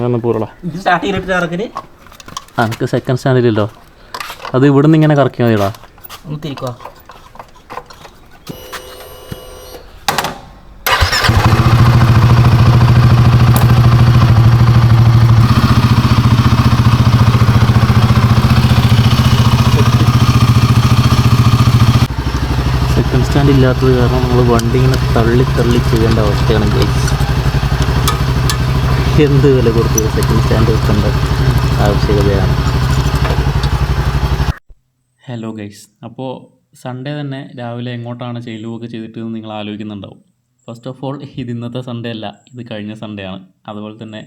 അങ്ങനെ പോരള സ്റ്റാർട്ട് ചെയ്തിട്ട് ഇറക്കല് എനിക്ക് സെക്കൻഡ് സ്റ്റാൻഡിലല്ലോ, അത് ഇവിടുന്ന് ഇങ്ങനെ കറക്കി മതിടാ. ഒന്ന് തിരിക്കുക. സെക്കൻഡ് സ്റ്റാൻഡ് ഇല്ലാത്തത് കാരണം നമ്മൾ വണ്ടി ഇങ്ങനെ തള്ളി തള്ളി ചെയ്യേണ്ട അവസ്ഥയാണ് ഗൈസ്. എന്ത് വില കൊടുത്ത് സെക്കൻഡ് സ്റ്റാൻഡ് വെക്കേണ്ട ആവശ്യകതയാണ്. ഹലോ ഗൈസ്, അപ്പോൾ സൺഡേ തന്നെ രാവിലെ എങ്ങോട്ടാണ് ചെല്ലുവൊക്കെ ചെയ്തിട്ട് നിങ്ങൾ ആലോചിക്കുന്നുണ്ടാവും. ഫസ്റ്റ് ഓഫ് ഓൾ ഇത് ഇന്നത്തെ സൺഡേ അല്ല, ഇത് കഴിഞ്ഞ സൺഡേ ആണ്. അതുപോലെ തന്നെ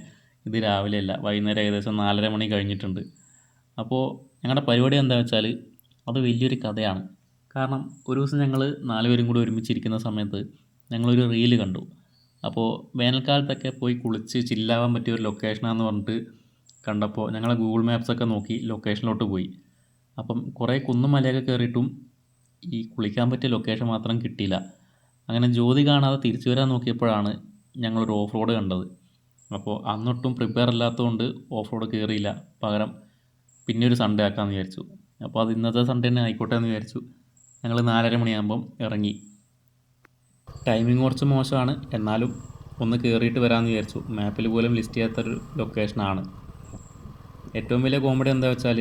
ഇത് രാവിലെ അല്ല, വൈകുന്നേരം ഏകദേശം 4:30 മണി കഴിഞ്ഞിട്ടുണ്ട്. അപ്പോൾ ഞങ്ങളുടെ പരിപാടി എന്താ വെച്ചാൽ അത് വലിയൊരു കഥയാണ്. കാരണം ഒരു ദിവസം ഞങ്ങൾ 4 പേരും കൂടി ഒരുമിച്ചിരിക്കുന്ന സമയത്ത് ഞങ്ങളൊരു റീല് കണ്ടു. അപ്പോൾ വേനൽക്കാലത്തൊക്കെ പോയി കുളിച്ച് ചില്ലാവാൻ പറ്റിയ ഒരു ലൊക്കേഷനാണെന്ന് പറഞ്ഞിട്ട് കണ്ടപ്പോൾ ഞങ്ങൾ ഗൂഗിൾ മാപ്സൊക്കെ നോക്കി ലൊക്കേഷനിലോട്ട് പോയി. അപ്പം കുറേ കുന്നും മലയൊക്കെ കയറിയിട്ടും ഈ കുളിക്കാൻ പറ്റിയ ലൊക്കേഷൻ മാത്രം കിട്ടിയില്ല. അങ്ങനെ ജ്യോതി കാണാതെ തിരിച്ചു വരാൻ നോക്കിയപ്പോഴാണ് ഞങ്ങളൊരു ഓഫ് റോഡ് കണ്ടത്. അപ്പോൾ അന്നൊട്ടും പ്രിപ്പയർ അല്ലാത്തതുകൊണ്ട് ഓഫ് റോഡ് കയറിയില്ല. പകരം പിന്നെ ഒരു സൺഡേ ആക്കാമെന്ന് വിചാരിച്ചു. അപ്പോൾ അത് ഇന്നത്തെ സൺഡേ തന്നെ ആയിക്കോട്ടെ എന്ന് വിചാരിച്ചു. ഞങ്ങൾ 4:30 മണിയാകുമ്പം ഇറങ്ങി. ടൈമിങ് കുറച്ച് മോശമാണ്, എന്നാലും ഒന്ന് കയറിയിട്ട് വരാമെന്ന് വിചാരിച്ചു. മാപ്പിൽ പോലും ലിസ്റ്റ് ചെയ്യാത്തൊരു ലൊക്കേഷനാണ്. ഏറ്റവും വലിയ കോമഡി എന്താ വെച്ചാൽ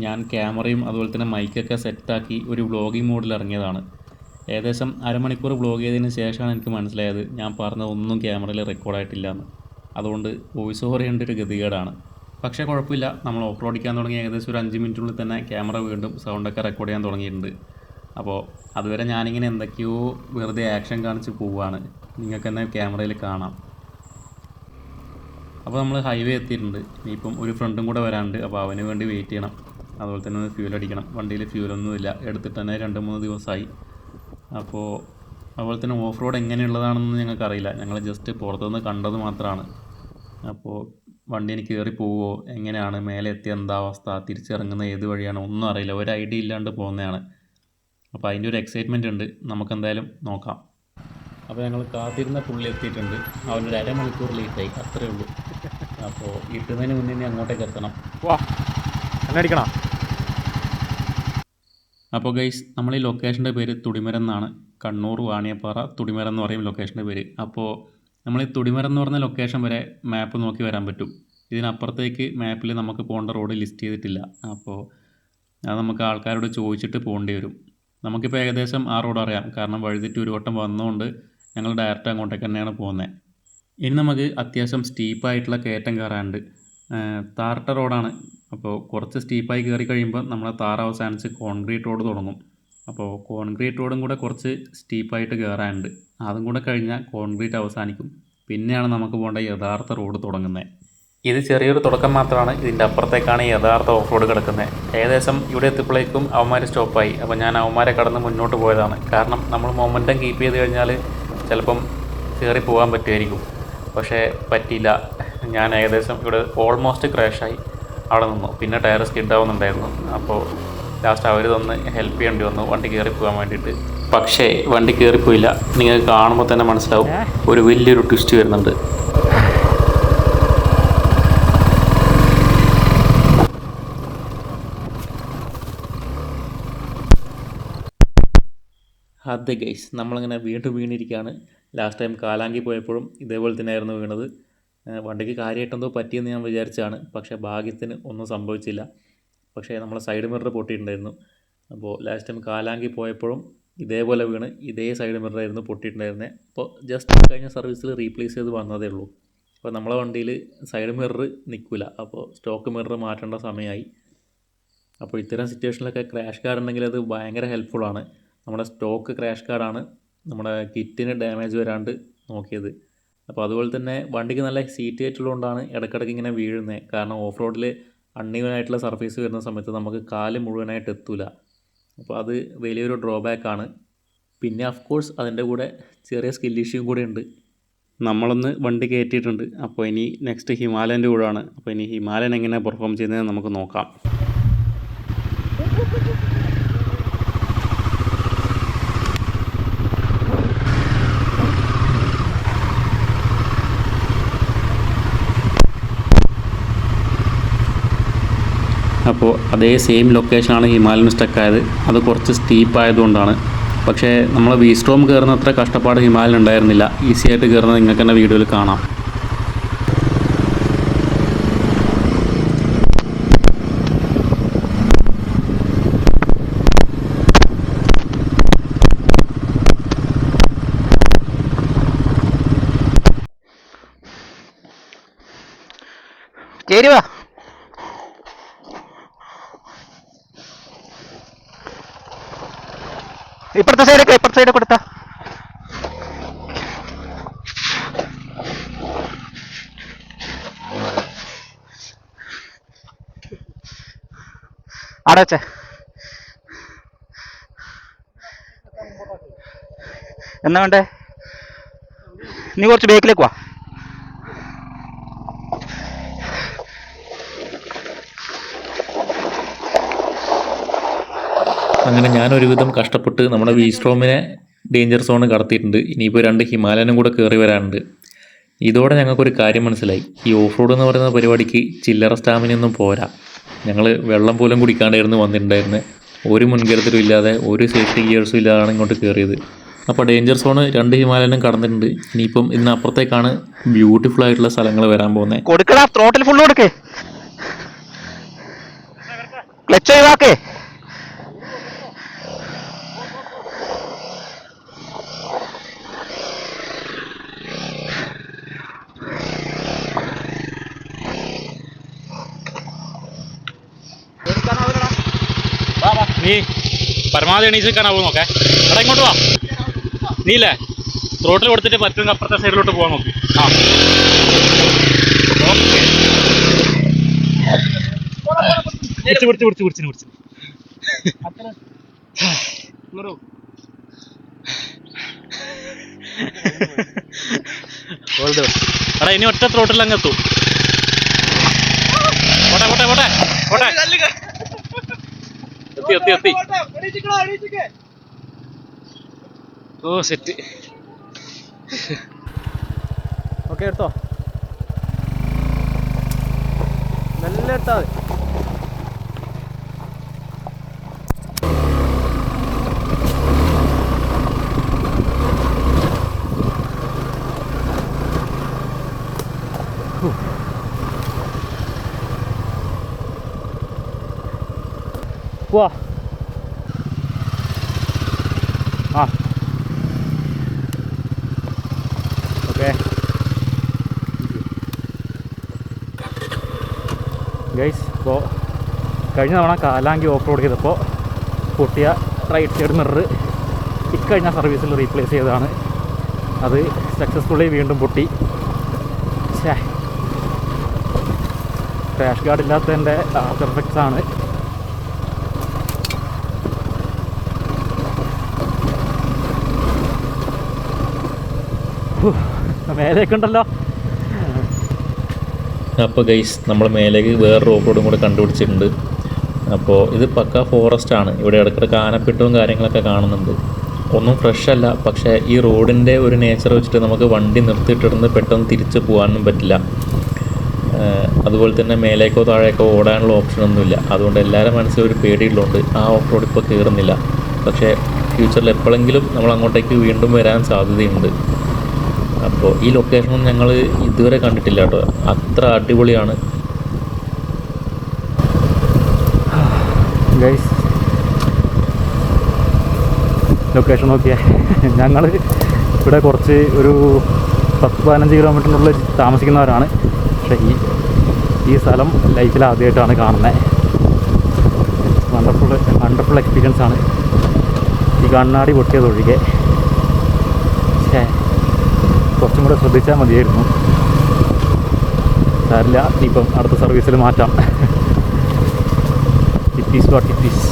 ഞാൻ ക്യാമറയും അതുപോലെ തന്നെ മൈക്കൊക്കെ സെറ്റാക്കി ഒരു വ്ളോഗിങ് മോഡിൽ ഇറങ്ങിയതാണ്. ഏകദേശം അരമണിക്കൂർ വ്ളോഗ് ചെയ്തതിന് ശേഷമാണ് എനിക്ക് മനസ്സിലായത് ഞാൻ പറഞ്ഞതൊന്നും ക്യാമറയിൽ റെക്കോർഡായിട്ടില്ല എന്ന്. അതുകൊണ്ട് വോയിസ് ഓവർ ചെയ്യേണ്ട ഒരു ഗതികേടാണ്. പക്ഷേ കുഴപ്പമില്ല, നമ്മൾ ഓഫ് റോഡിക്കാൻ തുടങ്ങി ഏകദേശം ഒരു 5 മിനിറ്റിനുള്ളിൽ തന്നെ ക്യാമറ വീണ്ടും സൗണ്ടൊക്കെ റെക്കോർഡ് ചെയ്യാൻ തുടങ്ങിയിട്ടുണ്ട്. അപ്പോൾ അതുവരെ ഞാനിങ്ങനെ എന്തൊക്കെയോ വെറുതെ ആക്ഷൻ കാണിച്ച് പോവുകയാണ്. നിങ്ങൾക്ക് തന്നെ ക്യാമറയിൽ കാണാം. അപ്പോൾ നമ്മൾ ഹൈവേ എത്തിയിട്ടുണ്ട്. ഇനിയിപ്പം ഒരു ഫ്രണ്ടും കൂടെ വരാനുണ്ട്. അപ്പോൾ അവന് വേണ്ടി വെയിറ്റ് ചെയ്യണം. അതുപോലെ തന്നെ ഒന്ന് ഫ്യൂൽ അടിക്കണം. വണ്ടിയിൽ ഫ്യൂലൊന്നുമില്ല, എടുത്തിട്ട് തന്നെ 2-3 ദിവസമായി. അപ്പോൾ അതുപോലെ തന്നെ ഓഫ് റോഡ് എങ്ങനെയുള്ളതാണെന്ന് ഞങ്ങൾക്കറിയില്ല. ഞങ്ങൾ ജസ്റ്റ് പുറത്തുനിന്ന് കണ്ടത് മാത്രമാണ്. അപ്പോൾ വണ്ടി എനിക്ക് കയറി പോവുമോ, എങ്ങനെയാണ്, മേലെ എത്തിയ എന്താ അവസ്ഥ, തിരിച്ചിറങ്ങുന്ന ഏത് വഴിയാണ്, ഒന്നും അറിയില്ല. ഒരു ഐഡിയ ഇല്ലാണ്ട് പോകുന്നതാണ്. അപ്പോൾ അതിൻ്റെ ഒരു എക്സൈറ്റ്മെൻറ്റ് ഉണ്ട്. നമുക്കെന്തായാലും നോക്കാം. അപ്പോൾ ഞങ്ങൾ കാത്തിരുന്ന പുള്ളി എത്തിയിട്ടുണ്ട്. അവനൊരു അരമണിക്കൂർ ലേറ്റായി, അത്രയേ ഉള്ളൂ. അപ്പോൾ ഇട്ടുന്നതിന് മുന്നേ അങ്ങോട്ടേക്ക് എത്തണം. അടിക്കണം. അപ്പോൾ ഗൈസ്, നമ്മൾ ഈ ലൊക്കേഷൻ്റെ പേര് തുടിമരം എന്നാണ്. കണ്ണൂർ വാണിയപ്പാറ തുടിമരം എന്ന് പറയും ലൊക്കേഷൻ്റെ പേര്. അപ്പോൾ നമ്മൾ ഈ തുടിമരം എന്ന് പറഞ്ഞ ലൊക്കേഷൻ വരെ മാപ്പ് നോക്കി വരാൻ പറ്റും. ഇതിനപ്പുറത്തേക്ക് മാപ്പിൽ നമുക്ക് പോകേണ്ട റോഡ് ലിസ്റ്റ് ചെയ്തിട്ടില്ല. അപ്പോൾ അത് നമുക്ക് ആൾക്കാരോട് ചോദിച്ചിട്ട് പോകേണ്ടി വരും. നമുക്കിപ്പോൾ ഏകദേശം ആ റോഡ് അറിയാം, കാരണം വഴിതെറ്റി ഒരു വട്ടം വന്നതുകൊണ്ട് ഞങ്ങൾ ഡയറക്റ്റ് അങ്ങോട്ടേക്ക് തന്നെയാണ് പോകുന്നത്. ഇനി നമുക്ക് അത്യാവശ്യം സ്റ്റീപ്പായിട്ടുള്ള കയറ്റം കയറാനുണ്ട്. താറിട്ട റോഡാണ്. അപ്പോൾ കുറച്ച് സ്റ്റീപ്പായി കയറി കഴിയുമ്പോൾ നമ്മളെ താർ അവസാനിച്ച് കോൺക്രീറ്റ് റോഡ് തുടങ്ങും. അപ്പോൾ കോൺക്രീറ്റ് റോഡും കൂടെ കുറച്ച് സ്റ്റീപ്പായിട്ട് കയറാനുണ്ട്. അതും കൂടെ കഴിഞ്ഞാൽ കോൺക്രീറ്റ് അവസാനിക്കും. പിന്നെയാണ് നമുക്ക് പോകേണ്ട യഥാർത്ഥ റോഡ് തുടങ്ങുന്നത്. ഇത് ചെറിയൊരു തുടക്കം മാത്രമാണ്. ഇതിൻ്റെ അപ്പുറത്തേക്കാണ് യഥാർത്ഥ ഓഫ് റോഡ് കിടക്കുന്നത്. ഏകദേശം ഇവിടെ എത്തിയപ്പോഴേക്കും അവന്മാർ സ്റ്റോപ്പായി. അപ്പോൾ ഞാൻ അവന്മാരെ കടന്ന് മുന്നോട്ട് പോയതാണ്. കാരണം നമ്മൾ മൊമെൻറ്റം കീപ്പ് ചെയ്ത് കഴിഞ്ഞാൽ ചിലപ്പം കയറി പോകാൻ പറ്റുമായിരിക്കും. പക്ഷേ പറ്റിയില്ല. ഞാൻ ഏകദേശം ഇവിടെ ഓൾമോസ്റ്റ് ക്രാഷായി അവിടെ നിന്നു. പിന്നെ ടയർ സ്കിഡാവുന്നുണ്ടായിരുന്നു. അപ്പോൾ ലാസ്റ്റ് അവർ തന്ന് ഹെൽപ്പ് ചെയ്യേണ്ടി വന്നു വണ്ടി കയറി പോകാൻ വേണ്ടിയിട്ട്. പക്ഷേ വണ്ടി കയറിപ്പോയില്ല. നിങ്ങൾക്ക് കാണുമ്പോൾ തന്നെ മനസ്സിലാവും, ഒരു വലിയൊരു ട്വിസ്റ്റ് വരുന്നുണ്ട്. അതെ ഗൈസ്, നമ്മളിങ്ങനെ വീണ്ടും വീണിരിക്കുകയാണ്. ലാസ്റ്റ് ടൈം കാലാങ്കി പോയപ്പോഴും ഇതേപോലെ തന്നെയായിരുന്നു വീണത്. വണ്ടിക്ക് കാര്യമായിട്ടെന്തോ പറ്റിയെന്ന് ഞാൻ വിചാരിച്ചാണ്. പക്ഷേ ഭാഗ്യത്തിന് ഒന്നും സംഭവിച്ചില്ല. പക്ഷേ നമ്മളെ സൈഡ് മിറർ പൊട്ടിയിട്ടുണ്ടായിരുന്നു. അപ്പോൾ ലാസ്റ്റ് ടൈം കാലാങ്കി പോയപ്പോഴും ഇതേപോലെ വീണ് ഇതേ സൈഡ് മിററായിരുന്നു പൊട്ടിയിട്ടുണ്ടായിരുന്നത്. അപ്പോൾ ജസ്റ്റ് കഴിഞ്ഞ സർവീസിൽ റീപ്ലേസ് ചെയ്ത് വന്നതേ ഉള്ളൂ. അപ്പോൾ നമ്മളെ വണ്ടിയിൽ സൈഡ് മിറർ നിൽക്കില്ല. അപ്പോൾ സ്റ്റോക്ക് മിറർ മാറ്റേണ്ട സമയമായി. അപ്പോൾ ഇത്തരം സിറ്റുവേഷനിലൊക്കെ ക്രാഷ് കാർഡ് ഉണ്ടെങ്കിൽ അത് ഭയങ്കര ഹെൽപ്ഫുള്ളാണ്. നമ്മുടെ സ്റ്റോക്ക് ക്രാഷ് കാർഡാണ് നമ്മുടെ കിറ്റിന് ഡാമേജ് വരാണ്ട് നോക്കിയത്. അപ്പോൾ അതുപോലെ തന്നെ വണ്ടിക്ക് നല്ല സീറ്റ് ആയിട്ടുള്ളതുകൊണ്ടാണ് ഇടയ്ക്കിടയ്ക്ക് ഇങ്ങനെ വീഴുന്നത്. കാരണം ഓഫ് റോഡിൽ അൺഈവനായിട്ടുള്ള സർഫേസ് വരുന്ന സമയത്ത് നമുക്ക് കാല് മുഴുവനായിട്ട് എത്തില്ല. അപ്പോൾ അത് വലിയൊരു ഡ്രോബാക്കാണ്. പിന്നെ ഓഫ് കോഴ്സ് അതിൻ്റെ കൂടെ ചെറിയ സ്കിൽ ഇഷ്യൂ കൂടെ ഉണ്ട്. നമ്മളൊന്ന് വണ്ടി കയറ്റിയിട്ടുണ്ട്. അപ്പോൾ ഇനി നെക്സ്റ്റ് ഹിമാലയൻ്റെ കൂടെയാണ്. അപ്പോൾ ഇനി ഹിമാലയൻ എങ്ങനെ പെർഫോം ചെയ്യുന്നത് നമുക്ക് നോക്കാം. അപ്പോൾ അതേ സെയിം ലൊക്കേഷനാണ് ഹിമാലയൻ സ്റ്റക്കായത്. അത് കുറച്ച് സ്റ്റീപ്പ് ആയതുകൊണ്ടാണ്. പക്ഷേ നമ്മൾ വീസ്ട്രോം കയറുന്ന അത്ര കഷ്ടപ്പാട് ഹിമാലയൻ ഉണ്ടായിരുന്നില്ല. ഈസി ആയിട്ട് കയറുന്നത് നിങ്ങൾക്ക് തന്നെ വീഡിയോയിൽ കാണാം. കേറി വാ. ഇപ്പുറത്തെ സൈഡ് കൊടുത്താ. അവിടെ വെച്ചേ. എന്നാ വേണ്ടേ? നീ കുറച്ച് ബേക്കിലേക്ക് വാ. അങ്ങനെ ഞാനൊരുവിധം കഷ്ടപ്പെട്ട് നമ്മുടെ വീസ്ട്രോമിനെ ഡേഞ്ചർ സോൺ കടത്തിയിട്ടുണ്ട്. ഇനിയിപ്പോൾ 2 ഹിമാലയനും കൂടെ കയറി വരാനുണ്ട്. ഇതോടെ ഞങ്ങൾക്കൊരു കാര്യം മനസ്സിലായി. ഈ ഓഫ് റോഡ് എന്ന് പറയുന്ന പരിപാടിക്ക് ചില്ലറ സ്റ്റാമിനയൊന്നും പോരാ. ഞങ്ങൾ വെള്ളം പോലും കുടിക്കാണ്ടായിരുന്നു വന്നിട്ടുണ്ടായിരുന്നത്. ഒരു മുൻകരുതലും ഇല്ലാതെ ഒരു സേഫ്റ്റി ഗിയേഴ്സും ഇല്ലാതാണ് ഇങ്ങോട്ട് കയറിയത്. അപ്പോൾ ഡേഞ്ചർ സോൺ 2 ഹിമാലയനും കടന്നിട്ടുണ്ട്. ഇനിയിപ്പം ഇതിനപ്പുറത്തേക്കാണ് ബ്യൂട്ടിഫുൾ ആയിട്ടുള്ള സ്ഥലങ്ങൾ വരാൻ പോകുന്നത്. കൊടുക്കടാ, ത്രോട്ടിൽ ഫുള്ള് കൊടുക്കേ, ക്ലച്ച് ഒഴിവാക്കേ. നീ പരമാവധി എണീച്ചിരിക്കാനാവൂ നോക്കേ. എടാ ഇങ്ങോട്ട് വാ. നീല്ലേ ത്രോട്ടിൽ കൊടുത്തിട്ട് പറ്റുമെങ്കിൽ അപ്പുറത്തെ സൈഡിലോട്ട് പോകാൻ നോക്കി. ആ പിടിച്ചു. എടാ ഇനി ഒറ്റ ത്രോട്ടിൽ അങ്ങ് എത്തും. പോട്ടെ എത്തി. ഓ സെറ്റ്. ഓക്കെ, എടുത്തോ. നല്ല എടുത്താ മതി. പോവാ. ആ ഓക്കെ ഗൈസ്. ഇപ്പോൾ കഴിഞ്ഞ തവണ കാലാങ്കി ഓഫ് റോഡ് ചെയ്തപ്പോൾ പൊട്ടിയ റൈറ്റ് സൈഡ് മിറർ ഇക്കഴിഞ്ഞ സർവീസിൽ റീപ്ലേസ് ചെയ്തതാണ്. അത് സക്സസ്ഫുള്ളി വീണ്ടും പൊട്ടി. ക്രാഷ് ഗാർഡ് ഇല്ലാത്തതിൻ്റെ ആഫ്റ്റർ എഫക്ട്സ് ആണ്. മേലേക്കുണ്ടല്ലോ. അപ്പോൾ ഗൈസ് നമ്മൾ മേലേക്ക് വേറൊരു ഓഫ് റോഡും കൂടെ കണ്ടുപിടിച്ചിട്ടുണ്ട്. അപ്പോൾ ഇത് പക്ക ഫോറസ്റ്റ് ആണ്. ഇവിടെ ഇടയ്ക്കിടയ്ക്ക് ആനപ്പിട്ടവും കാര്യങ്ങളൊക്കെ കാണുന്നുണ്ട്. ഒന്നും ഫ്രഷ് അല്ല. പക്ഷേ ഈ റോഡിൻ്റെ ഒരു നേച്ചർ വെച്ചിട്ട് നമുക്ക് വണ്ടി നിർത്തിയിട്ടിരുന്ന് പെട്ടെന്ന് തിരിച്ച് പോകാനൊന്നും പറ്റില്ല. അതുപോലെ തന്നെ മേലേക്കോ താഴേക്കോ ഓടാനുള്ള ഓപ്ഷനൊന്നുമില്ല. അതുകൊണ്ട് എല്ലാവരും മനസ്സിൽ ഒരു പേടിയുള്ളതുകൊണ്ട് ആ ഓഫ് റോഡ് ഇപ്പോൾ കയറുന്നില്ല. പക്ഷേ ഫ്യൂച്ചറിൽ എപ്പോഴെങ്കിലും നമ്മൾ അങ്ങോട്ടേക്ക് വീണ്ടും വരാൻ സാധ്യതയുണ്ട്. അപ്പോൾ ഈ ലൊക്കേഷനൊന്നും ഞങ്ങൾ ഇതുവരെ കണ്ടിട്ടില്ല കേട്ടോ. അത്ര അടിപൊളിയാണ് ഗൈസ്. ലൊക്കേഷൻ നോക്കിയേ. ഞങ്ങൾ ഇവിടെ കുറച്ച് ഒരു 10-15 കിലോമീറ്ററിനുള്ളിൽ താമസിക്കുന്നവരാണ്. പക്ഷേ ഈ സ്ഥലം ലൈഫിൽ ആദ്യമായിട്ടാണ് കാണുന്നത്. വണ്ടർഫുൾ എക്സ്പീരിയൻസ് ആണ്. ഈ കണ്ണാടി പൊട്ടിയതൊഴികെ. കുറച്ചും കൂടെ ശ്രദ്ധിച്ചാൽ മതിയായിരുന്നു. സാരില്ല, ഇപ്പം അടുത്ത സർവീസിൽ മാറ്റാം. ടിപ്പീസ് വാട്ട് ടിപ്പീസ്.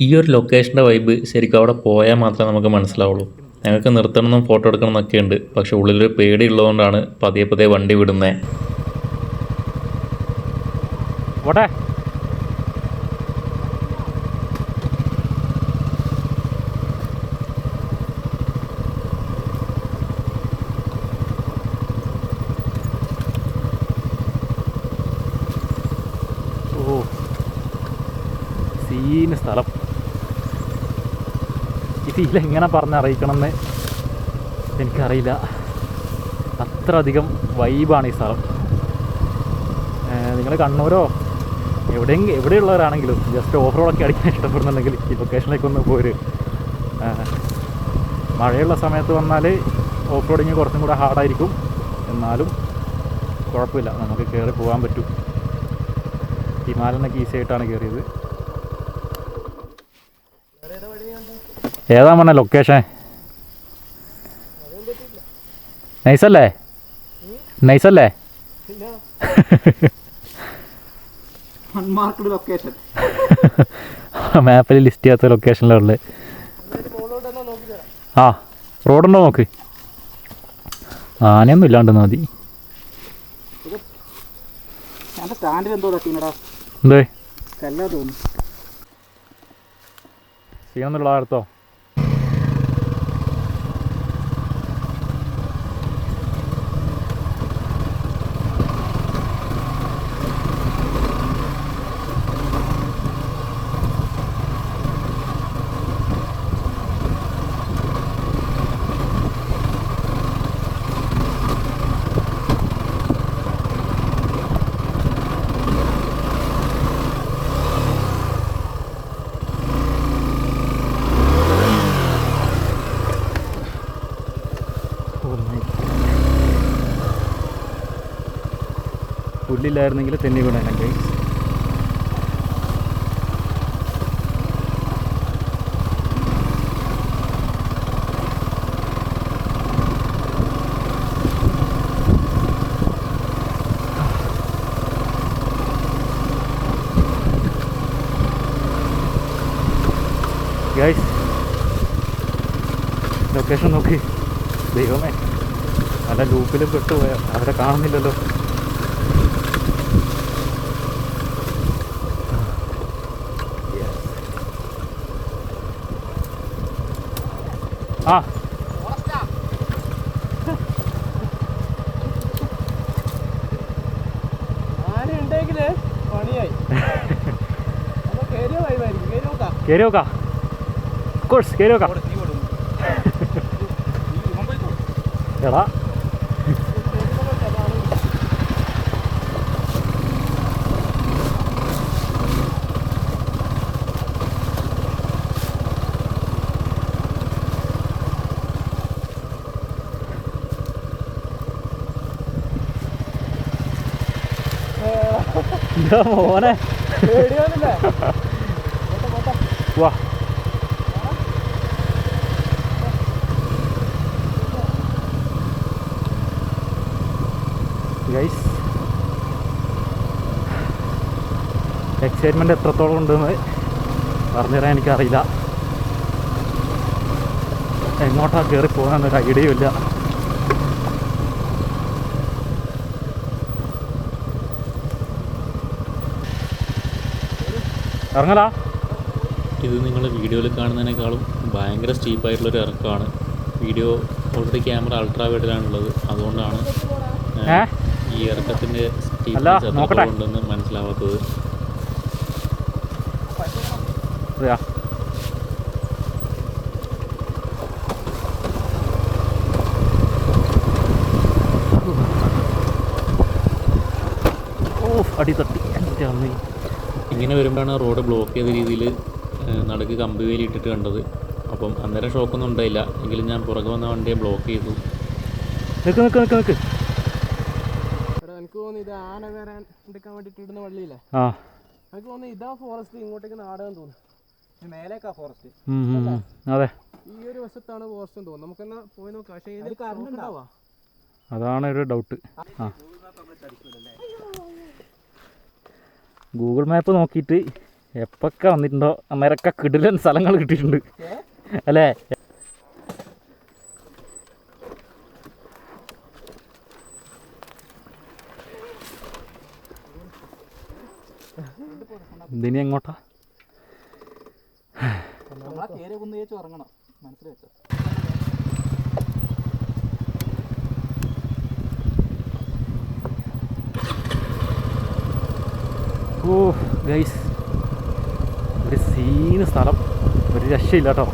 ഈ ഒരു ലൊക്കേഷൻ്റെ വൈബ് ശരിക്കും അവിടെ പോയാൽ മാത്രമേ നമുക്ക് മനസ്സിലാവുള്ളൂ. ഞങ്ങൾക്ക് നിർത്തണമെന്നും ഫോട്ടോ എടുക്കണം എന്നൊക്കെ ഉണ്ട്. പക്ഷേ ഉള്ളിലൊരു പേടി ഉള്ളതുകൊണ്ടാണ് പതിയെ വണ്ടി വിടുന്നത്. പോട്ടെ. സീന് സ്ഥലം. ഇതിലെങ്ങനെ പറഞ്ഞറിയിക്കണമെന്ന് എനിക്കറിയില്ല. അത്ര അധികം വൈബാണ് ഈ സ്ഥലം. നിങ്ങൾ കണ്ണൂരോ എവിടെയുള്ളവരാണെങ്കിലും ജസ്റ്റ് ഓഫ് റോഡൊക്കെ അടിക്കാൻ ഇഷ്ടപ്പെടുന്നുണ്ടെങ്കിൽ ഈ ലൊക്കേഷനിലേക്കൊന്ന് പോര്. മഴയുള്ള സമയത്ത് വന്നാൽ ഓഫ് റോഡിങ് കുറച്ചും കൂടെ ഹാർഡായിരിക്കും, എന്നാലും കുഴപ്പമില്ല, നമുക്ക് കയറി പോകാൻ പറ്റും. ഹിമാലയനൊക്കെ ഈസി ആയിട്ടാണ് കയറിയത്. ഏതാ പറഞ്ഞ ലൊക്കേഷൻ? നൈസല്ലേ? നൈസല്ലേ? Unmarked location. മാപ്പിൽ ലിസ്റ്റ് ചെയ്യാത്ത ലൊക്കേഷനിലുള്ളത്. ആ റോഡുണ്ടോ നോക്ക്. ആനയൊന്നും ഇല്ലാണ്ടെന്ന് മതി. സ്റ്റാൻഡിൽ എന്തോ എന്തേ കല്ലാ തോന്നുന്നു. ചെയ്യണമെന്നുള്ള അടുത്തോ? പുല്ലില്ലായിരുന്നെങ്കിൽ തെന്നി വീണേനെങ്കിൽ. ഗൈസ് ലൊക്കേഷൻ നോക്കി. ദൈവമേ, നല്ല ലൂപ്പിലും പെട്ടുപോയാൽ അവരെ കാണുന്നില്ലല്ലോ. ആ കയറി നോക്കാം. കോഴ്സ് കയറി നോക്കാം. എടാ മോനെ വാ. ഗൈസ് എക്സൈറ്റ്മെൻറ്റ് എത്രത്തോളം ഉണ്ടെന്ന് പറഞ്ഞുതരാൻ എനിക്കറിയില്ല. എങ്ങോട്ടാണ് കയറി പോകാനൊരു ഐഡിയയും ഇല്ല. ഇറങ്ങലാ. ഇത് നിങ്ങൾ വീഡിയോയിൽ കാണുന്നതിനേക്കാളും ഭയങ്കര സ്റ്റീപ്പായിട്ടുള്ളൊരു ഇറക്കമാണ്. വീഡിയോ ഓൾറെഡി ക്യാമറ അൾട്രാ വൈഡിലാണുള്ളത്, അതുകൊണ്ടാണ് ഈ ഇറക്കത്തിൻ്റെ സ്റ്റീപ്നെസ് എത്രത്തോളം ഉണ്ടെന്ന് മനസ്സിലാവാത്തത്. അടി തട്ടി ഇങ്ങനെ വരുമ്പോഴാണ് റോഡ് ബ്ലോക്ക് ചെയ്ത രീതിയിൽ നടുക്ക് കമ്പി വേലി ഇട്ടിട്ട് കണ്ടത്. അപ്പം അന്നേരം ഷോക്കൊന്നും ഉണ്ടായില്ല, എങ്കിലും ഞാൻ പുറകെ വന്ന വണ്ടിയെ ബ്ലോക്ക് ചെയ്തു. നിൽക്ക് നിൽക്ക് നിൽക്ക് നിൽക്ക്. എനിക്ക് തോന്നുന്നു ഇത് ആന വരാൻ എടുക്കാൻ വേണ്ടിട്ട് ഇടുന്ന വള്ളിയില്ലേ, എനിക്ക് തോന്നുന്നു ഇതാ ഫോറസ്റ്റ്, ഇങ്ങോട്ടേക്ക് നാടകം തോന്നുന്നു, മേലേക്കാ ഫോറസ്റ്റ്. അതെ, ഈ ഒരു വശത്താണ് ഫോറസ്റ്റ് തോന്നുന്നു. നമുക്കെന്നാ പോയി നോക്കാം. പക്ഷേ ഇതിൽ കറണ്ട് ഉണ്ടാവാ, അതാണ് ഒരു ഡൗട്ട്. ആ ഗൂഗിൾ മാപ്പ് നോക്കിയിട്ട് എപ്പൊക്കെ വന്നിട്ടുണ്ടോ അന്നേരമൊക്കെ കിടിലൻ സ്ഥലങ്ങൾ കിട്ടിയിട്ടുണ്ട് അല്ലേ? ഇതിനി എങ്ങോട്ടാ? ഓ ഗൈസ്, ഒരു സീന് സ്ഥലം, ഒരു രക്ഷയില്ല കേട്ടോ.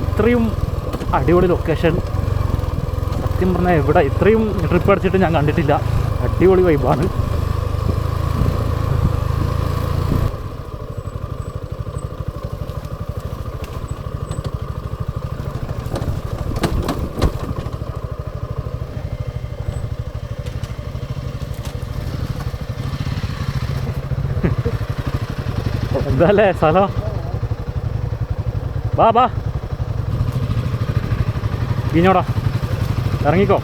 ഇത്രയും അടിപൊളി ലൊക്കേഷൻ സത്യം പറഞ്ഞാൽ ഇവിടെ ഇത്രയും ട്രിപ്പ് അടിച്ചിട്ട് ഞാൻ കണ്ടിട്ടില്ല. അടിപൊളി വൈബാണ്. എന്താല്ലേ സ്ഥലം? ബാ ബാ ഇഞ്ഞോടാ ഇറങ്ങിക്കോ.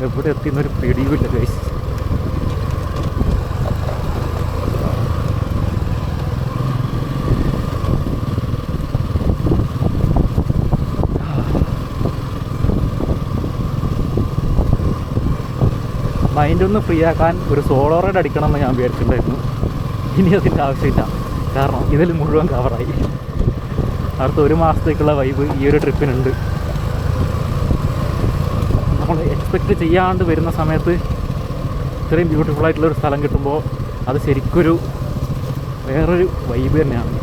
എവിടെ എത്തിയെന്നൊരു പിടിയുമില്ല ഗൈസ്. മൈൻഡൊന്ന് ഫ്രീ ആക്കാൻ ഒരു സോളോ റൈഡ് അടിക്കണമെന്ന് ഞാൻ വിചാരിച്ചിട്ടുണ്ടായിരുന്നു. ഇനി അതിൻ്റെ ആവശ്യമില്ല, കാരണം ഇതിൽ മുഴുവൻ കവറായി. അടുത്ത 1 മാസത്തേക്കുള്ള വൈബ് ഈ ഒരു ട്രിപ്പിനുണ്ട്. നമ്മൾ എക്സ്പെക്റ്റ് ചെയ്യാണ്ട് വരുന്ന സമയത്ത് ഇത്രയും ബ്യൂട്ടിഫുള്ളായിട്ടുള്ളൊരു സ്ഥലം കിട്ടുമ്പോൾ അത് ശരിക്കൊരു വേറൊരു വൈബ് തന്നെയാണ്.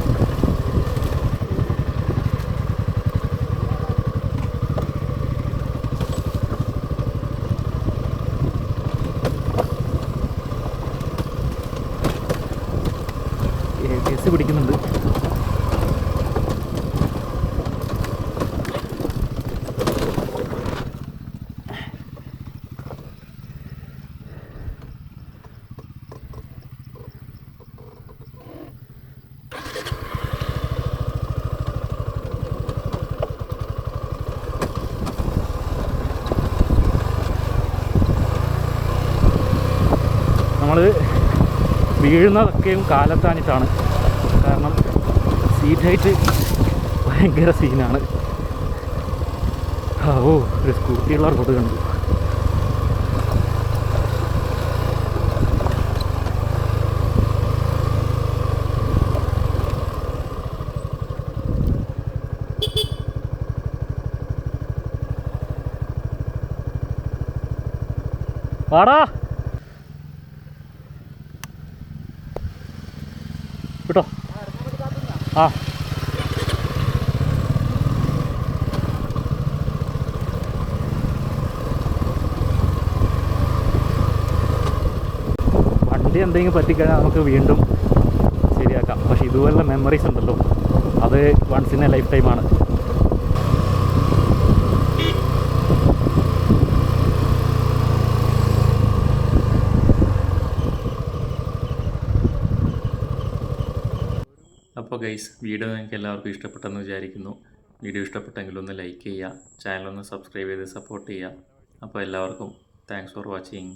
കേസ് പിടിക്കുന്നുണ്ട്. നമ്മൾ വീഴുന്നതൊക്കെയും കാലത്താനിട്ടാണ്. കാരണം സീറ്റ് ഹൈറ്റ് ഭയങ്കര സീനാണ്. ഓ, ഒരു സ്കൂട്ടിയുള്ള റോഡ് കണ്ടു. വാടാ കേട്ടോ. ആ വണ്ടി എന്തെങ്കിലും പറ്റിക്കഴിഞ്ഞാൽ നമുക്ക് വീണ്ടും ശരിയാക്കാം. പക്ഷെ ഇതുപോലുള്ള മെമ്മറീസ് ഉണ്ടല്ലോ, അത് വൺസ് ഇൻ എ ലൈഫ് ടൈമാണ്. അപ്പോൾ ഗൈസ്, വീഡിയോ നിങ്ങൾക്ക് എല്ലാവർക്കും ഇഷ്ടപ്പെട്ടെന്ന് വിചാരിക്കുന്നു. വീഡിയോ ഇഷ്ടപ്പെട്ടെങ്കിൽ ഒന്ന് ലൈക്ക് ചെയ്യുക, ചാനൽ ഒന്ന് സബ്സ്ക്രൈബ് ചെയ്ത് സപ്പോർട്ട് ചെയ്യുക. അപ്പോൾ എല്ലാവർക്കും താങ്ക്സ് ഫോർ വാച്ചിങ്.